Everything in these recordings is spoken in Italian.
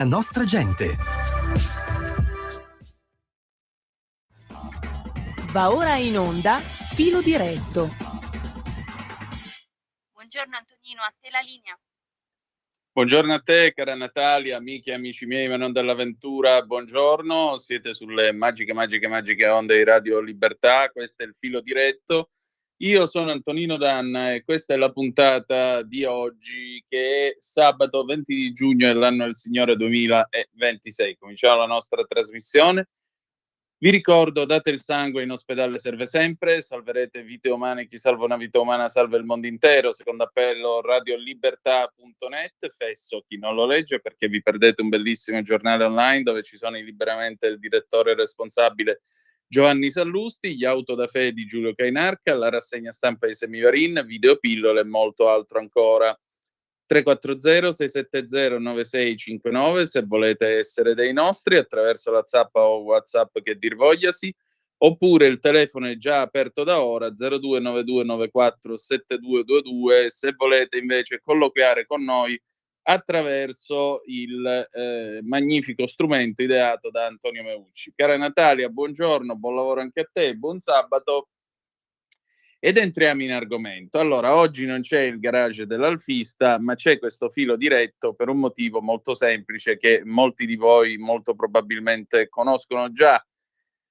La nostra gente. Va ora in onda Filo Diretto. Buongiorno Antonino, a te la linea. Buongiorno a te, cara Natalia, amiche e amici miei, ma non dell'avventura, buongiorno. Siete sulle magiche onde di Radio Libertà, questo è il Filo Diretto. Io sono Antonino Danna e questa è la puntata di oggi, che è sabato 20 di giugno dell'anno del Signore 2026. Cominciamo la nostra trasmissione. Vi ricordo, date il sangue, in ospedale serve sempre, salverete vite umane, chi salva una vita umana salva il mondo intero. Secondo appello radiolibertà.net, fesso chi non lo legge perché vi perdete un bellissimo giornale online dove ci sono liberamente il direttore responsabile Giovanni Sallusti, gli auto da fede di Giulio Cainarca, la rassegna stampa di Semivarin, videopillole e molto altro ancora. 340-670-9659 se volete essere dei nostri attraverso la zappa o WhatsApp che dir vogliasi, oppure il telefono è già aperto da ora 0292947222 se volete invece colloquiare con noi attraverso il magnifico strumento ideato da Antonio Meucci. Cara Natalia, buongiorno, buon lavoro anche a te, buon sabato. Ed entriamo in argomento. Allora, oggi non c'è il garage dell'Alfista, ma c'è questo filo diretto per un motivo molto semplice che molti di voi molto probabilmente conoscono già.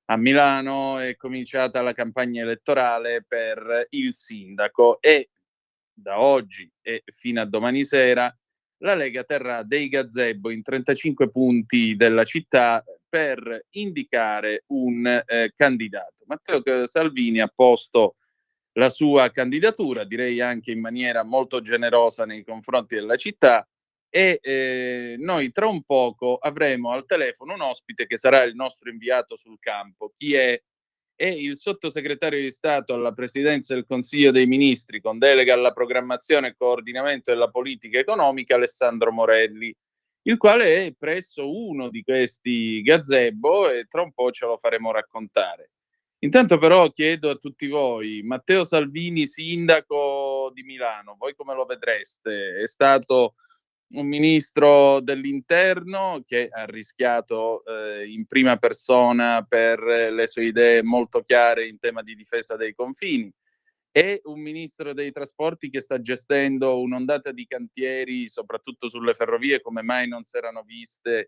A Milano è cominciata la campagna elettorale per il sindaco e da oggi e fino a domani sera la Lega terrà dei gazebo in 35 punti della città per indicare un candidato. Matteo Salvini ha posto la sua candidatura, direi anche in maniera molto generosa nei confronti della città, e noi tra un poco avremo al telefono un ospite che sarà il nostro inviato sul campo. Chi è? È il sottosegretario di Stato alla Presidenza del Consiglio dei Ministri con delega alla programmazione e coordinamento della politica economica, Alessandro Morelli, il quale è presso uno di questi gazebo e tra un po' ce lo faremo raccontare. Intanto però chiedo a tutti voi, Matteo Salvini, sindaco di Milano, voi come lo vedreste? È stato un ministro dell'interno che ha rischiato in prima persona per le sue idee molto chiare in tema di difesa dei confini. È un ministro dei trasporti che sta gestendo un'ondata di cantieri, soprattutto sulle ferrovie, come mai non si erano visti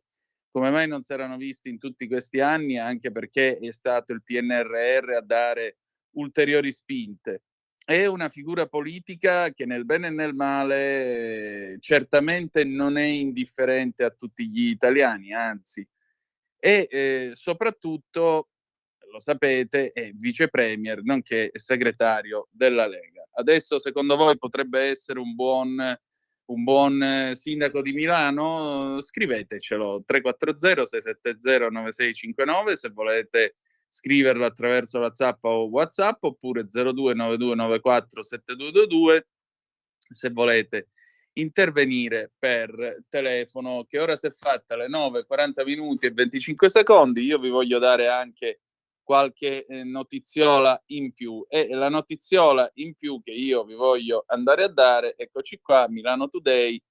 in tutti questi anni, anche perché è stato il PNRR a dare ulteriori spinte. È una figura politica che nel bene e nel male certamente non è indifferente a tutti gli italiani, anzi, e soprattutto, lo sapete, è vice premier, nonché segretario della Lega. Adesso, secondo voi, potrebbe essere un buon sindaco di Milano? Scrivetecelo 340-670-9659 se volete scriverlo attraverso la zappa o WhatsApp, oppure 0292947222 se volete intervenire per telefono, che ora si è fatta alle 9:40 minuti e 25 secondi. Io vi voglio dare anche qualche notiziola in più, e la notiziola in più che io vi voglio andare a dare, eccoci qua, Milano Today.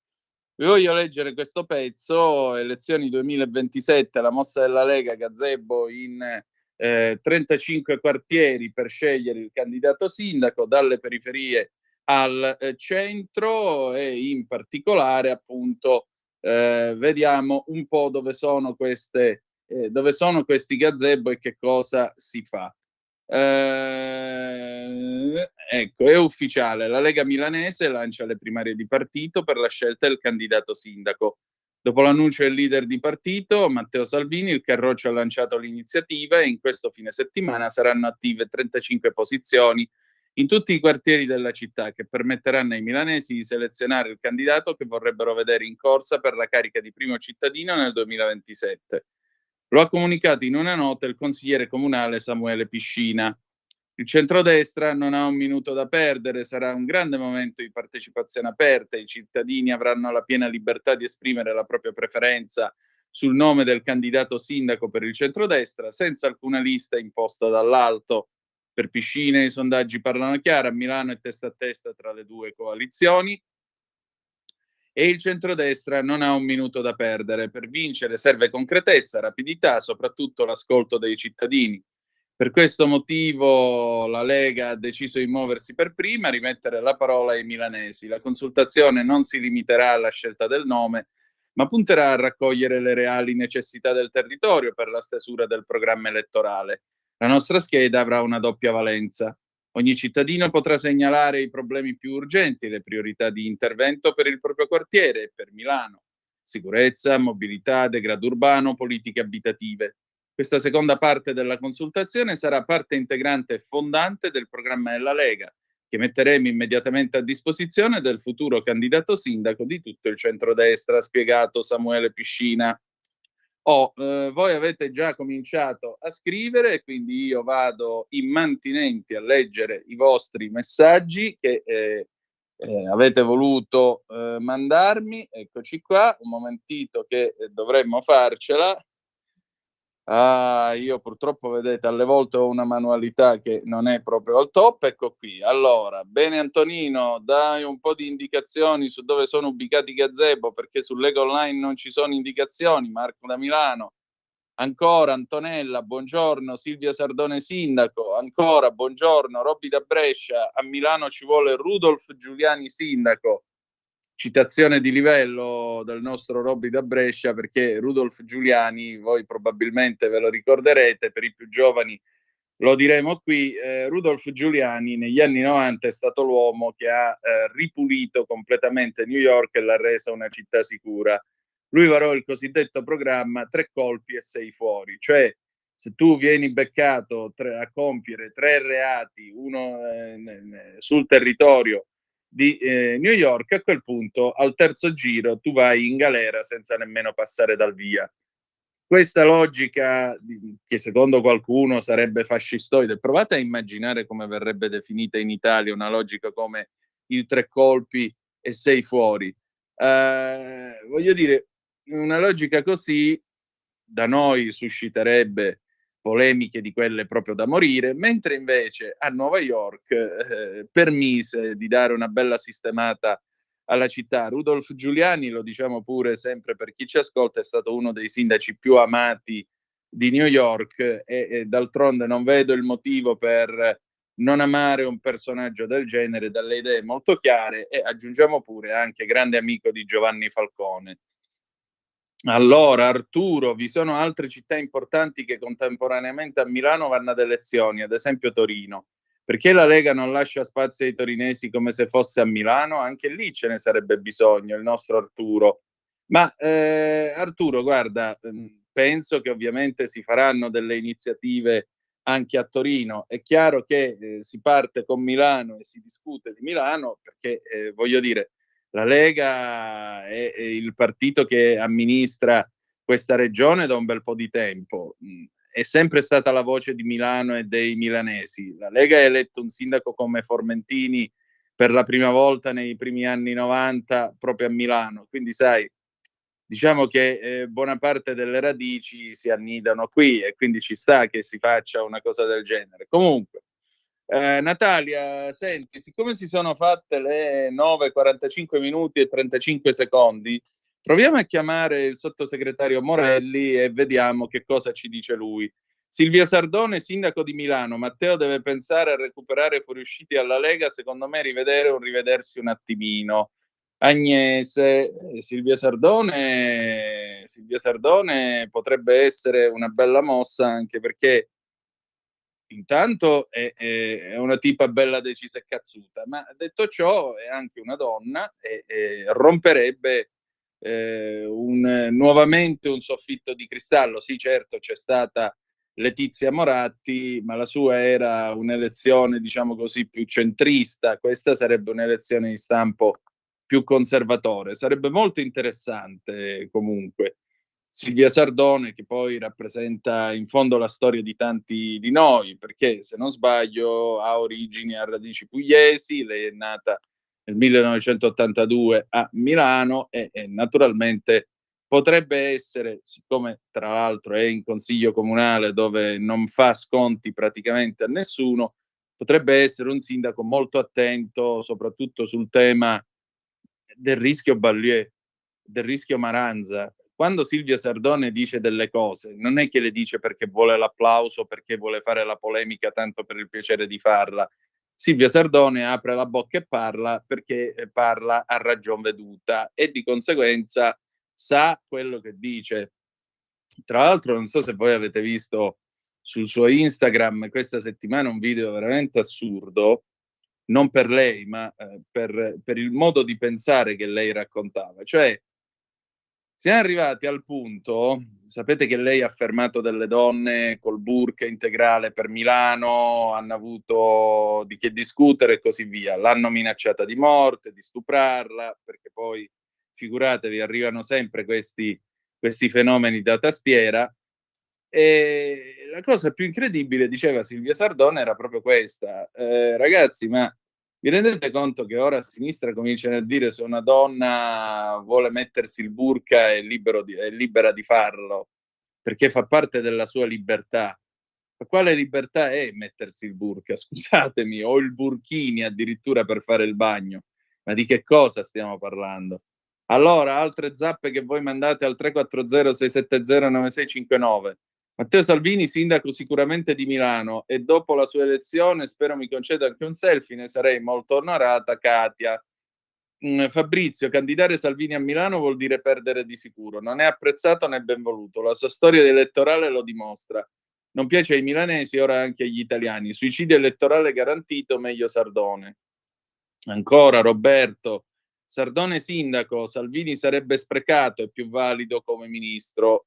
Vi voglio leggere questo pezzo: elezioni 2027, la mossa della Lega, gazebo in 35 quartieri per scegliere il candidato sindaco, dalle periferie al centro, e in particolare appunto vediamo un po' dove sono questi gazebo e che cosa si fa. Ecco, è ufficiale, la Lega milanese lancia le primarie di partito per la scelta del candidato sindaco. Dopo l'annuncio del leader di partito, Matteo Salvini, il Carroccio ha lanciato l'iniziativa e in questo fine settimana saranno attive 35 posizioni in tutti i quartieri della città, che permetteranno ai milanesi di selezionare il candidato che vorrebbero vedere in corsa per la carica di primo cittadino nel 2027. Lo ha comunicato in una nota il consigliere comunale Samuele Piscina. Il centrodestra non ha un minuto da perdere, sarà un grande momento di partecipazione aperta, i cittadini avranno la piena libertà di esprimere la propria preferenza sul nome del candidato sindaco per il centrodestra, senza alcuna lista imposta dall'alto. Per Piscina i sondaggi parlano chiaro, a Milano è testa a testa tra le due coalizioni e il centrodestra non ha un minuto da perdere. Per vincere serve concretezza, rapidità, soprattutto l'ascolto dei cittadini. Per questo motivo la Lega ha deciso di muoversi per prima, rimettere la parola ai milanesi. La consultazione non si limiterà alla scelta del nome, ma punterà a raccogliere le reali necessità del territorio per la stesura del programma elettorale. La nostra scheda avrà una doppia valenza. Ogni cittadino potrà segnalare i problemi più urgenti e le priorità di intervento per il proprio quartiere e per Milano. Sicurezza, mobilità, degrado urbano, politiche abitative. Questa seconda parte della consultazione sarà parte integrante e fondante del programma della Lega, che metteremo immediatamente a disposizione del futuro candidato sindaco di tutto il centrodestra, ha spiegato Samuele Piscina. Voi avete già cominciato a scrivere e quindi io vado immantinenti a leggere i vostri messaggi che avete voluto mandarmi. Eccoci qua, un momentito che dovremmo farcela. Io purtroppo, vedete, alle volte ho una manualità che non è proprio al top. Ecco qui. Allora, bene Antonino, dai un po' di indicazioni su dove sono ubicati i gazebo, perché sul Lega Online non ci sono indicazioni. Marco da Milano. Ancora Antonella, buongiorno. Silvia Sardone sindaco. Ancora buongiorno. Robby da Brescia. A Milano ci vuole Rudolf Giuliani sindaco. Citazione di livello del nostro Robby da Brescia, perché Rudolf Giuliani, voi probabilmente ve lo ricorderete, per i più giovani lo diremo qui, Rudolf Giuliani negli anni 90 è stato l'uomo che ha ripulito completamente New York e l'ha resa una città sicura. Lui varò il cosiddetto programma 3 colpi e 6 fuori, cioè se tu vieni beccato a compiere 3 reati, uno sul territorio di New York, a quel punto al terzo giro tu vai in galera senza nemmeno passare dal via. Questa logica, che secondo qualcuno sarebbe fascistoide, provate a immaginare come verrebbe definita in Italia una logica come il 3 colpi e 6 fuori. Voglio dire, una logica così da noi susciterebbe polemiche di quelle proprio da morire, mentre invece a New York permise di dare una bella sistemata alla città. Rudolf Giuliani, lo diciamo pure sempre per chi ci ascolta, è stato uno dei sindaci più amati di New York e d'altronde non vedo il motivo per non amare un personaggio del genere, dalle idee molto chiare, e aggiungiamo pure anche grande amico di Giovanni Falcone. Allora, Arturo, vi sono altre città importanti che contemporaneamente a Milano vanno ad elezioni, ad esempio Torino. Perché la Lega non lascia spazio ai torinesi come se fosse a Milano? Anche lì ce ne sarebbe bisogno, il nostro Arturo. Ma Arturo, guarda, penso che ovviamente si faranno delle iniziative anche a Torino. È chiaro che si parte con Milano e si discute di Milano perché, voglio dire, la Lega è il partito che amministra questa regione da un bel po' di tempo. È sempre stata la voce di Milano e dei milanesi. La Lega ha eletto un sindaco come Formentini per la prima volta nei primi anni 90 proprio a Milano. Quindi, sai, diciamo che buona parte delle radici si annidano qui e quindi ci sta che si faccia una cosa del genere. Comunque, Natalia, senti, siccome si sono fatte le 9:45 minuti e 35 secondi, proviamo a chiamare il sottosegretario Morelli e vediamo che cosa ci dice lui. Silvia Sardone, sindaco di Milano. Matteo deve pensare a recuperare fuoriusciti alla Lega, secondo me rivedersi un attimino. Agnese, Silvia Sardone potrebbe essere una bella mossa, anche perché intanto è una tipa bella decisa e cazzuta, ma detto ciò è anche una donna e romperebbe nuovamente un soffitto di cristallo. Sì, certo, c'è stata Letizia Moratti, ma la sua era un'elezione, diciamo così, più centrista. Questa sarebbe un'elezione di stampo più conservatore. Sarebbe molto interessante comunque. Silvia Sardone, che poi rappresenta in fondo la storia di tanti di noi, perché se non sbaglio ha origini a radici pugliesi, lei è nata nel 1982 a Milano e naturalmente potrebbe essere, siccome tra l'altro è in consiglio comunale dove non fa sconti praticamente a nessuno, potrebbe essere un sindaco molto attento soprattutto sul tema del rischio Ballieu, del rischio Maranza. Quando Silvio Sardone dice delle cose, non è che le dice perché vuole l'applauso, perché vuole fare la polemica tanto per il piacere di farla. Silvio Sardone apre la bocca e parla perché parla a ragion veduta e di conseguenza sa quello che dice. Tra l'altro non so se voi avete visto sul suo Instagram questa settimana un video veramente assurdo, non per lei, ma per il modo di pensare che lei raccontava. Cioè, siamo arrivati al punto, sapete che lei ha fermato delle donne col burka integrale per Milano, hanno avuto di che discutere e così via, l'hanno minacciata di morte, di stuprarla, perché poi, figuratevi, arrivano sempre questi fenomeni da tastiera. E la cosa più incredibile, diceva Silvia Sardone, era proprio questa. Ragazzi, ma vi rendete conto che ora a sinistra cominciano a dire se una donna vuole mettersi il burka è libera di farlo, perché fa parte della sua libertà. Ma quale libertà è mettersi il burka? Scusatemi, o il burkini addirittura per fare il bagno. Ma di che cosa stiamo parlando? Allora, altre zappe che voi mandate al 340-670-9659. Matteo Salvini, sindaco sicuramente di Milano, e dopo la sua elezione spero mi conceda anche un selfie, ne sarei molto onorata. Katia. Fabrizio, candidare Salvini a Milano vuol dire perdere di sicuro. Non è apprezzato né ben voluto. La sua storia elettorale lo dimostra. Non piace ai milanesi, ora anche agli italiani. Suicidio elettorale garantito, meglio Sardone. Ancora Roberto, Sardone sindaco, Salvini sarebbe sprecato, è più valido come ministro.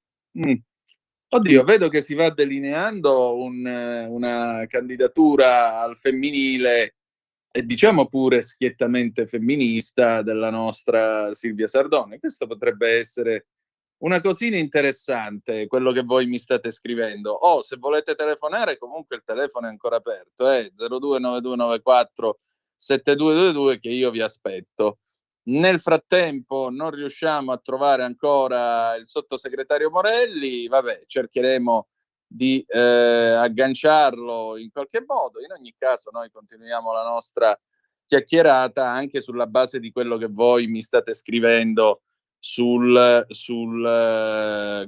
Oddio, vedo che si va delineando una candidatura al femminile e diciamo pure schiettamente femminista della nostra Silvia Sardone. Questo potrebbe essere una cosina interessante, quello che voi mi state scrivendo. Oh, se volete telefonare, comunque il telefono è ancora aperto, 029294 7222 che io vi aspetto. Nel frattempo non riusciamo a trovare ancora il sottosegretario Morelli, vabbè, cercheremo di agganciarlo in qualche modo. In ogni caso noi continuiamo la nostra chiacchierata anche sulla base di quello che voi mi state scrivendo sul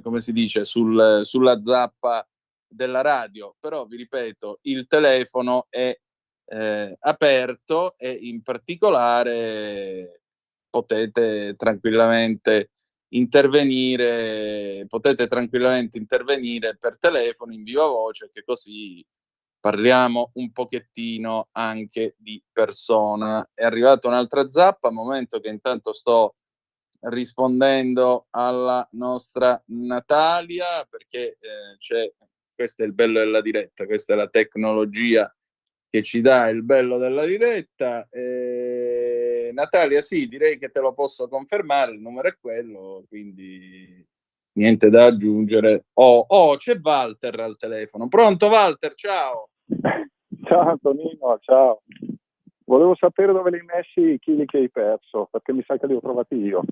come si dice, sulla zappa della radio. Però vi ripeto, il telefono è aperto e in particolare potete tranquillamente intervenire per telefono in viva voce, che così parliamo un pochettino anche di persona. È arrivata un'altra zappa, momento che intanto sto rispondendo alla nostra Natalia, perché questo è il bello della diretta, questa è la tecnologia che ci dà il bello della diretta. Natalia, sì, direi che te lo posso confermare, il numero è quello, quindi niente da aggiungere. C'è Walter al telefono. Pronto Walter, ciao. Ciao Antonino, ciao. Volevo sapere dove li hai messi i chili che hai perso, perché mi sa che li ho trovati io.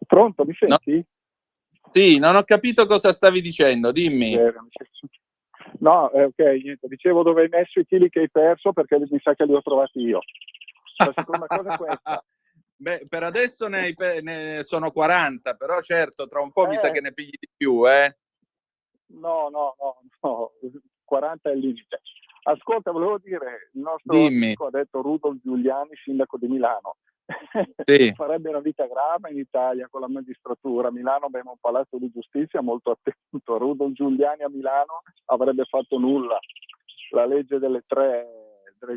Pronto, mi senti? No. Sì, non ho capito cosa stavi dicendo, dimmi. No, ok, niente, dicevo dove hai messo i chili che hai perso perché mi sa che li ho trovati io. La seconda cosa è questa. Beh, per adesso ne sono 40, però certo, tra un po' mi sa che ne pigli di più, eh? No, 40 è il limite. Ascolta, volevo dire, il nostro amico ha detto Rudolf Giuliani, sindaco di Milano. Sì. Farebbe una vita grave in Italia con la magistratura. A Milano abbiamo un palazzo di giustizia molto attento. Rudolf Giuliani a Milano avrebbe fatto nulla. La legge dei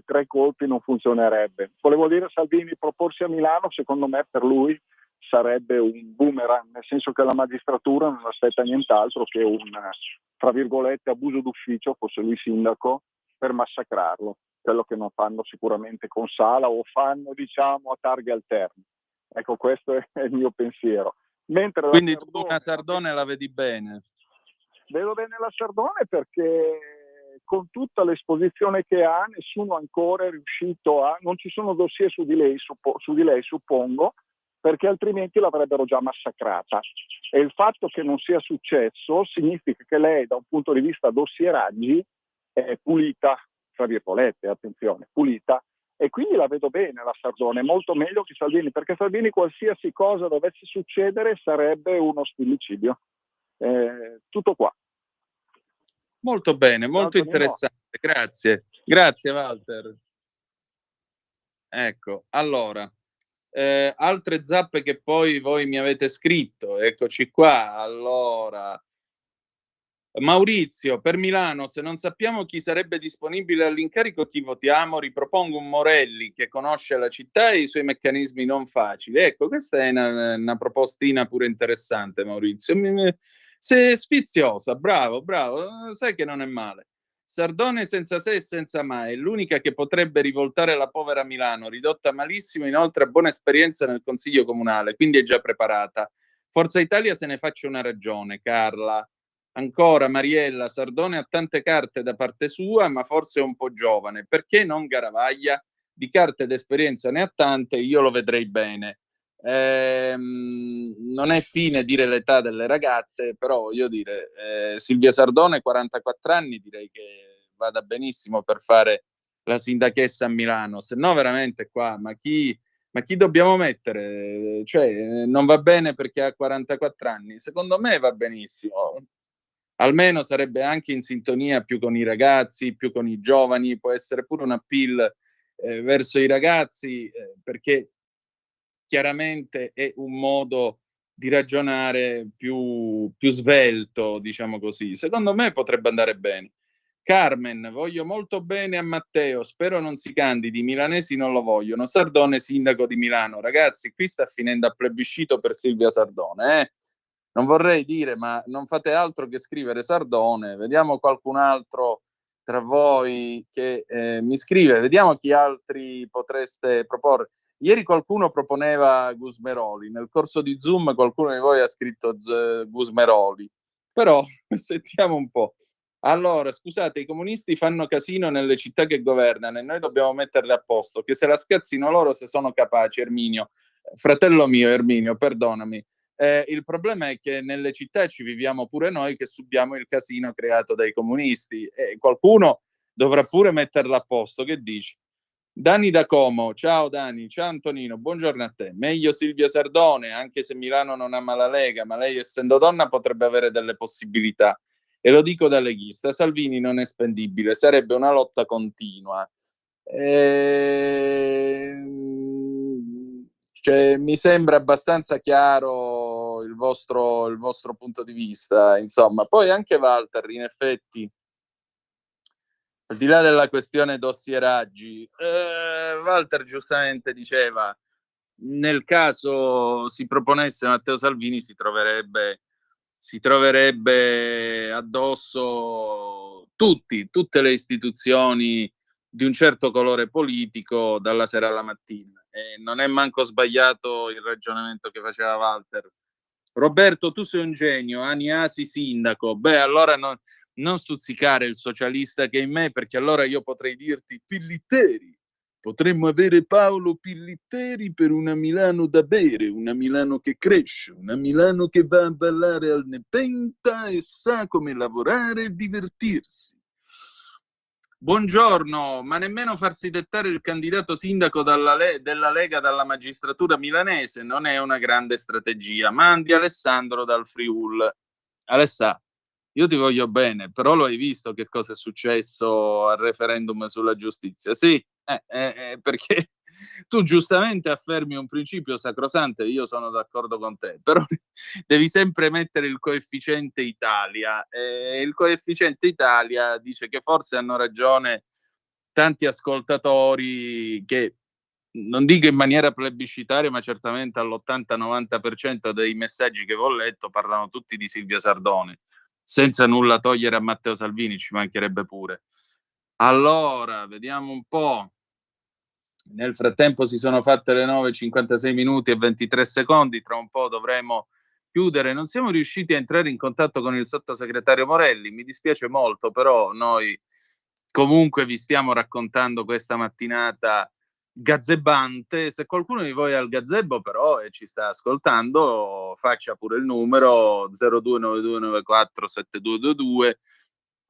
tre colpi non funzionerebbe. Volevo dire, Salvini proporsi a Milano, secondo me per lui sarebbe un boomerang, nel senso che la magistratura non aspetta nient'altro che un, tra virgolette, abuso d'ufficio, fosse lui sindaco, per massacrarlo. Quello che non fanno sicuramente con Sala o fanno, diciamo, a targhe alterne. Ecco, questo è il mio pensiero. Mentre quindi tu una Sardone la vedi bene? Vedo bene la Sardone perché con tutta l'esposizione che ha nessuno ancora è riuscito non ci sono dossier su di lei suppongo, perché altrimenti l'avrebbero già massacrata. E il fatto che non sia successo significa che lei, da un punto di vista dossieraggi, è pulita, tra virgolette, attenzione, pulita, E quindi la vedo bene la Sardone, molto meglio che Salvini, perché Salvini qualsiasi cosa dovesse succedere sarebbe uno stillicidio. Tutto qua. Molto bene, molto interessante, grazie. Grazie Walter. Ecco, allora, altre zappe che poi voi mi avete scritto, eccoci qua. Allora, Maurizio, per Milano, se non sappiamo chi sarebbe disponibile all'incarico, chi votiamo? Ripropongo un Morelli che conosce la città e i suoi meccanismi non facili. Ecco, questa è una propostina pure interessante, Maurizio. Sei sfiziosa, bravo, sai che non è male. Sardone senza se e senza ma, è l'unica che potrebbe rivoltare la povera Milano, ridotta malissimo, inoltre ha buona esperienza nel Consiglio Comunale, quindi è già preparata. Forza Italia se ne faccia una ragione, Carla. Ancora Mariella, Sardone ha tante carte da parte sua, ma forse è un po' giovane. Perché non Garavaglia? Di carte d'esperienza ne ha tante, io lo vedrei bene. Non è fine dire l'età delle ragazze, però voglio dire, Silvia Sardone, 44 anni, direi che vada benissimo per fare la sindachessa a Milano, se no veramente qua, ma chi dobbiamo mettere? Cioè, non va bene perché ha 44 anni, secondo me va benissimo. Almeno sarebbe anche in sintonia più con i ragazzi, più con i giovani, può essere pure un appeal verso i ragazzi, perché chiaramente è un modo di ragionare più svelto, diciamo così. Secondo me potrebbe andare bene. Carmen, voglio molto bene a Matteo, spero non si candidi, i milanesi non lo vogliono. Sardone, sindaco di Milano. Ragazzi, qui sta finendo a plebiscito per Silvia Sardone, Non vorrei dire, ma non fate altro che scrivere Sardone. Vediamo qualcun altro tra voi che mi scrive. Vediamo chi altri potreste proporre. Ieri qualcuno proponeva Gusmeroli. Nel corso di Zoom qualcuno di voi ha scritto Gusmeroli. Però sentiamo un po'. Allora, scusate, i comunisti fanno casino nelle città che governano e noi dobbiamo metterle a posto, che se la scazzino loro se sono capaci, Erminio. Fratello mio, Erminio, perdonami. Il problema è che nelle città ci viviamo pure noi che subiamo il casino creato dai comunisti e qualcuno dovrà pure metterla a posto. Che dici? Dani da Como, ciao Dani, ciao Antonino, buongiorno a te. Meglio Silvia Sardone, anche se Milano non ama la Lega, ma lei essendo donna potrebbe avere delle possibilità. E lo dico da leghista, Salvini non è spendibile, sarebbe una lotta continua. Cioè, mi sembra abbastanza chiaro il vostro punto di vista, insomma. Poi anche Walter, in effetti, al di là della questione dossieraggi, Walter giustamente diceva, nel caso si proponesse Matteo Salvini si troverebbe addosso tutte le istituzioni di un certo colore politico dalla sera alla mattina. E non è manco sbagliato il ragionamento che faceva Walter. Roberto, tu sei un genio, Aniasi sindaco. Beh, allora non stuzzicare il socialista che è in me, perché allora io potrei dirti Pillitteri. Potremmo avere Paolo Pillitteri per una Milano da bere, una Milano che cresce, una Milano che va a ballare al Nepenta e sa come lavorare e divertirsi. Buongiorno, ma nemmeno farsi dettare il candidato sindaco della Lega dalla magistratura milanese non è una grande strategia. Mandi Alessandro dal Friul. Alessà, io ti voglio bene, però lo hai visto che cosa è successo al referendum sulla giustizia? Sì, perché tu giustamente affermi un principio sacrosanto e io sono d'accordo con te, però devi sempre mettere il coefficiente Italia. Il coefficiente Italia dice che forse hanno ragione tanti ascoltatori che, non dico in maniera plebiscitaria, ma certamente all'80-90% dei messaggi che ho letto parlano tutti di Silvia Sardone, senza nulla togliere a Matteo Salvini, ci mancherebbe pure. Allora, vediamo un po'. Nel frattempo si sono fatte le 9:56 minuti e 23 secondi, tra un po' dovremo chiudere. Non siamo riusciti a entrare in contatto con il sottosegretario Morelli, mi dispiace molto, però noi comunque vi stiamo raccontando questa mattinata gazzebante. Se qualcuno di voi ha il gazebo però e ci sta ascoltando, faccia pure il numero 0292947222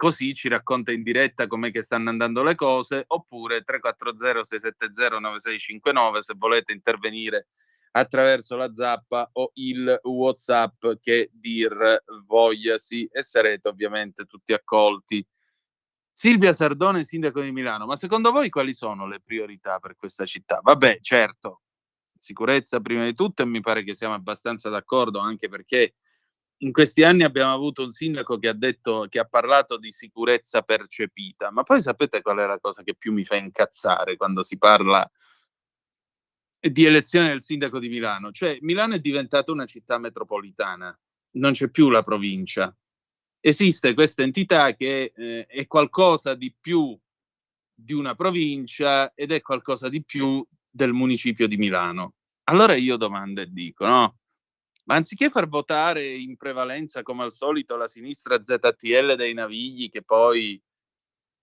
così ci racconta in diretta com'è che stanno andando le cose, oppure 340-670-9659 se volete intervenire attraverso la zappa o il WhatsApp che dir vogliasi, e sarete ovviamente tutti accolti. Silvia Sardone, sindaco di Milano, ma secondo voi quali sono le priorità per questa città? Vabbè, certo, sicurezza prima di tutto, e mi pare che siamo abbastanza d'accordo, anche perché in questi anni abbiamo avuto un sindaco che ha parlato di sicurezza percepita, ma poi sapete qual è la cosa che più mi fa incazzare quando si parla di elezione del sindaco di Milano? Cioè, Milano è diventata una città metropolitana, non c'è più la provincia. Esiste questa entità che è qualcosa di più di una provincia ed è qualcosa di più del municipio di Milano. Allora io domando e dico, no? Ma anziché far votare in prevalenza, come al solito, la sinistra ZTL dei Navigli, che poi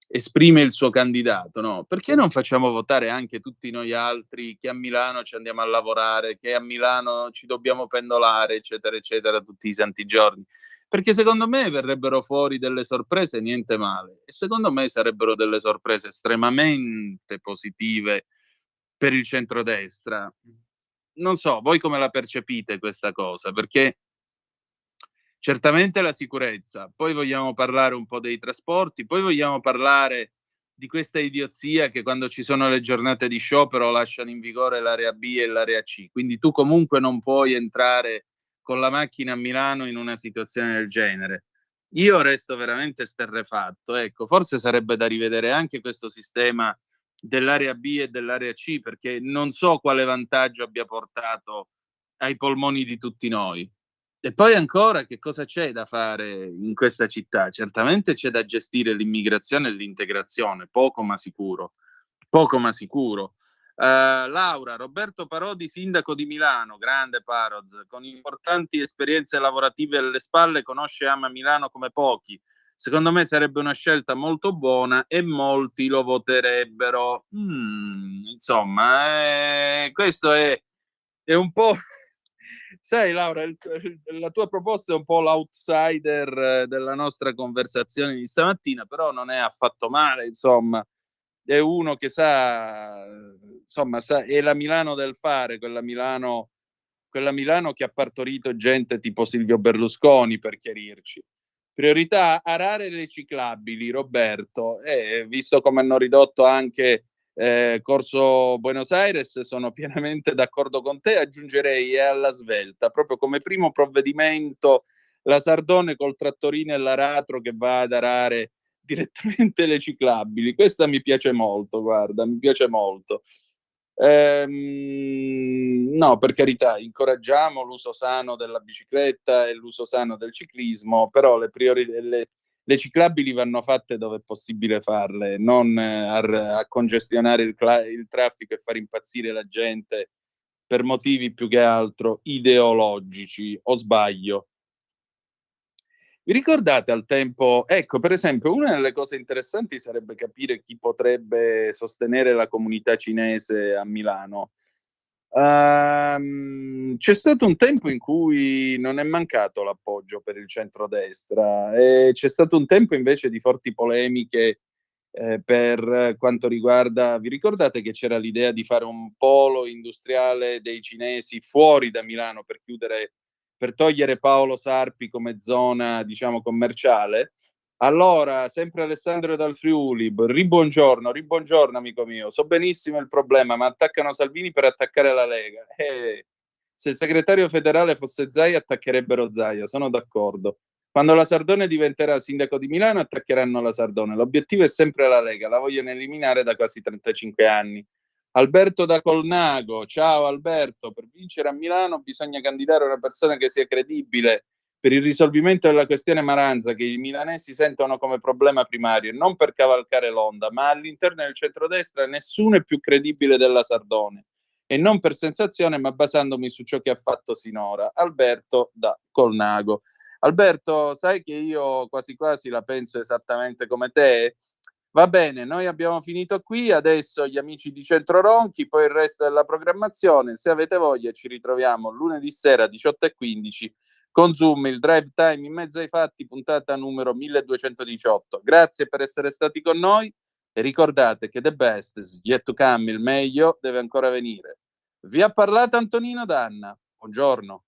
esprime il suo candidato, no? Perché non facciamo votare anche tutti noi altri che a Milano ci andiamo a lavorare, che a Milano ci dobbiamo pendolare, eccetera, eccetera, tutti i santi giorni? Perché secondo me verrebbero fuori delle sorprese niente male, e secondo me sarebbero delle sorprese estremamente positive per il centrodestra. Non so, voi come la percepite questa cosa? Perché certamente la sicurezza, poi vogliamo parlare un po' dei trasporti, poi vogliamo parlare di questa idiozia che quando ci sono le giornate di sciopero lasciano in vigore l'area B e l'area C, quindi tu comunque non puoi entrare con la macchina a Milano in una situazione del genere. Io resto veramente sterrefatto, ecco, forse sarebbe da rivedere anche questo sistema dell'area B e dell'area C, perché non so quale vantaggio abbia portato ai polmoni di tutti noi. E poi ancora, che cosa c'è da fare in questa città? Certamente c'è da gestire l'immigrazione e l'integrazione, poco ma sicuro. Poco ma sicuro. Laura, Roberto Parodi, sindaco di Milano, grande Paroz, con importanti esperienze lavorative alle spalle, conosce e ama Milano come pochi. Secondo me sarebbe una scelta molto buona e molti lo voterebbero. Insomma, questo è un po'... Sai, Laura, la tua proposta è un po' l'outsider della nostra conversazione di stamattina, però non è affatto male, insomma. È uno che sa, insomma, è la Milano del fare, quella Milano che ha partorito gente tipo Silvio Berlusconi, per chiarirci. Priorità, arare le ciclabili, Roberto, visto come hanno ridotto anche Corso Buenos Aires, sono pienamente d'accordo con te, aggiungerei alla svelta, proprio come primo provvedimento, la Sardone col trattorino e l'aratro che va ad arare direttamente le ciclabili. Questa mi piace molto, guarda, mi piace molto. No, per carità, incoraggiamo l'uso sano della bicicletta e l'uso sano del ciclismo, però le ciclabili vanno fatte dove è possibile farle, non a congestionare il traffico e far impazzire la gente per motivi più che altro ideologici, o sbaglio? Vi ricordate al tempo, ecco, per esempio, una delle cose interessanti sarebbe capire chi potrebbe sostenere la comunità cinese a Milano. C'è stato un tempo in cui non è mancato l'appoggio per il centrodestra e c'è stato un tempo invece di forti polemiche per quanto riguarda, vi ricordate che c'era l'idea di fare un polo industriale dei cinesi fuori da Milano per togliere Paolo Sarpi come zona, diciamo, commerciale? Allora, sempre Alessandro dal Friuli, ribuongiorno amico mio, so benissimo il problema, ma attaccano Salvini per attaccare la Lega. Se il segretario federale fosse Zaia, attaccherebbero Zaia, sono d'accordo. Quando la Sardone diventerà sindaco di Milano, attaccheranno la Sardone. L'obiettivo è sempre la Lega, la vogliono eliminare da quasi 35 anni. Alberto da Colnago, ciao Alberto, per vincere a Milano bisogna candidare una persona che sia credibile per il risolvimento della questione Maranza, che i milanesi sentono come problema primario, non per cavalcare l'onda, ma all'interno del centrodestra nessuno è più credibile della Sardone, e non per sensazione, ma basandomi su ciò che ha fatto sinora. Alberto da Colnago. Alberto, sai che io quasi quasi la penso esattamente come te? Va bene, noi abbiamo finito qui, adesso gli amici di Centro Ronchi, poi il resto della programmazione, se avete voglia ci ritroviamo lunedì sera 18:15 Consumi, il drive time in mezzo ai fatti, puntata numero 1218. Grazie per essere stati con noi e ricordate che the best is yet to come, il meglio deve ancora venire. Vi ha parlato Antonino Danna. Buongiorno.